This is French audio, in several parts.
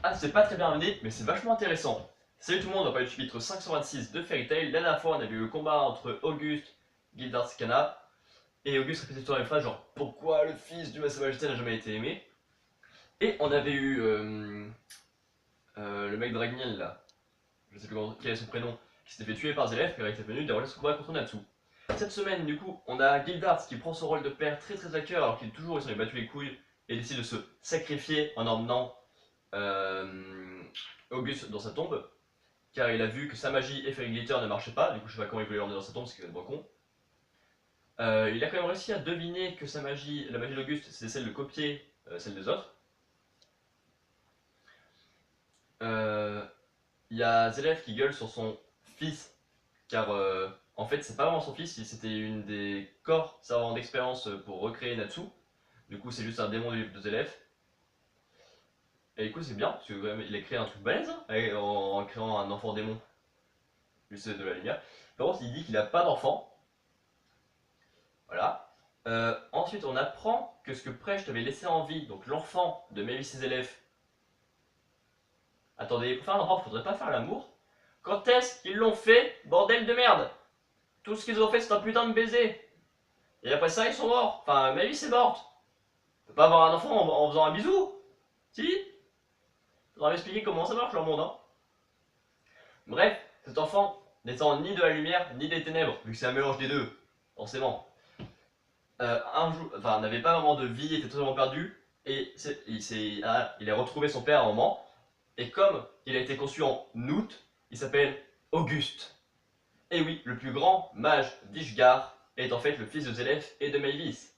Ah, c'est pas très bien mené, mais c'est vachement intéressant. Salut tout le monde, on va parler du chapitre 526 de Fairy Tail. La dernière fois, on avait eu le combat entre Auguste, Gildart et Kana. Et Auguste répétait toujours la même phrase, genre pourquoi le fils du Maître Magicien n'a jamais été aimé. Et on avait eu le mec Dragneel là, je sais plus quel est son prénom, qui s'était fait tuer par Zelef, et qui était venu dérouler son combat contre Natsu. Cette semaine, du coup, on a Gildart qui prend son rôle de père très à cœur, alors qu'il est toujours, il s'en est battu les couilles, et décide de se sacrifier en emmenant Auguste dans sa tombe, car il a vu que sa magie et Fairy Glitter ne marchaient pas, du coup je sais pas comment il voulait l'emmener dans sa tombe, parce qu'il est vraiment con. Il a quand même réussi à deviner que sa magie, la magie d'Auguste, c'était celle de copier celle des autres. Il y a Zelef qui gueule sur son fils, car en fait c'est pas vraiment son fils, c'était une des corps servant d'expérience pour recréer Natsu. Du coup c'est juste un démon de Zelef. Et du coup c'est bien, parce qu'il a créé un truc balèze hein, en créant un enfant démon, juste de la lumière. Par contre il dit qu'il a pas d'enfant. Voilà. Ensuite on apprend que ce que Precht avait laissé en vie, donc l'enfant de Mavis et ses élèves. Attendez, pour faire un enfant, faudrait pas faire l'amour? Quand est-ce qu'ils l'ont fait, bordel de merde? Tout ce qu'ils ont fait c'est un putain de baiser. Et après ça ils sont morts. Enfin Mavis est morte. On peut pas avoir un enfant en faisant un bisou? Si? Faudra m'expliquer comment ça marche leur monde, hein. Bref, cet enfant n'étant ni de la lumière ni des ténèbres, vu que c'est un mélange des deux, forcément. Un jour, enfin, n'avait pas vraiment de vie, était totalement perdu, et il a retrouvé son père à un moment, et comme il a été conçu en août, il s'appelle Auguste. Et oui, le plus grand mage d'Ishgard est en fait le fils de Zelef et de Mavis,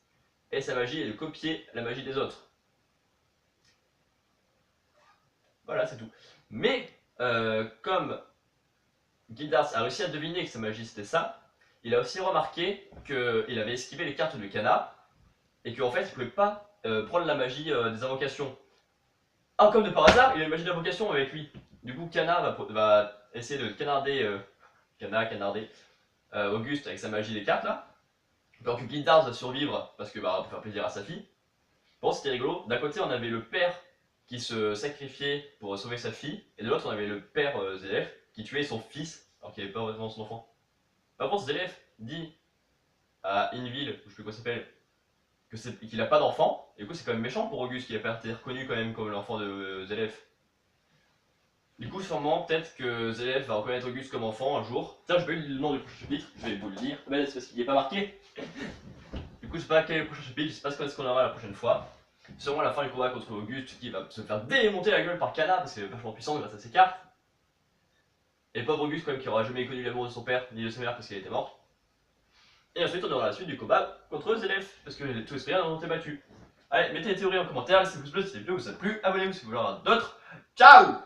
et sa magie est de copier la magie des autres. Voilà, c'est tout. Mais, comme Gildart a réussi à deviner que sa magie c'était ça, il a aussi remarqué qu'il avait esquivé les cartes de Kana, et qu'en fait il pouvait pas prendre la magie des invocations. Ah, comme de par hasard, il a une magie d'invocation avec lui. Du coup, Kana va essayer de canarder Auguste avec sa magie des cartes là. Alors que Gildart va survivre parce que pour faire plaisir à sa fille. Bon, c'était rigolo. D'un côté, on avait le père qui se sacrifiait pour sauver sa fille, et de l'autre, on avait le père Zelef qui tuait son fils alors qu'il avait pas vraiment son enfant. Par contre, Zelef dit à Inville, je sais plus quoi s'appelle, qu'il a pas d'enfant, et du coup c'est quand même méchant pour Auguste qui a pas été reconnu quand même comme l'enfant de Zelef. Du coup sûrement peut-être que Zelef va reconnaître Auguste comme enfant un jour. Tiens, je vais le nom du prochain chapitre, je vais vous le dire, mais c'est parce qu'il n'y est pas marqué. Du coup je sais pas quel est le prochain chapitre, je sais pas ce qu'on aura la prochaine fois. Sûrement à la fin du combat contre Auguste qui va se faire démonter la gueule par Kana parce qu'il est vachement puissant grâce à ses cartes. Et pauvre Auguste quand même qui aura jamais connu l'amour de son père ni de sa mère parce qu'elle était morte. Et ensuite on aura la suite du combat contre Zelef, parce que tous les Spéciens ont été battus. Allez, mettez les théories en commentaire, laissez un pouce bleu si cette vidéo vous a plu, abonnez-vous si vous voulez en avoir d'autres. Ciao!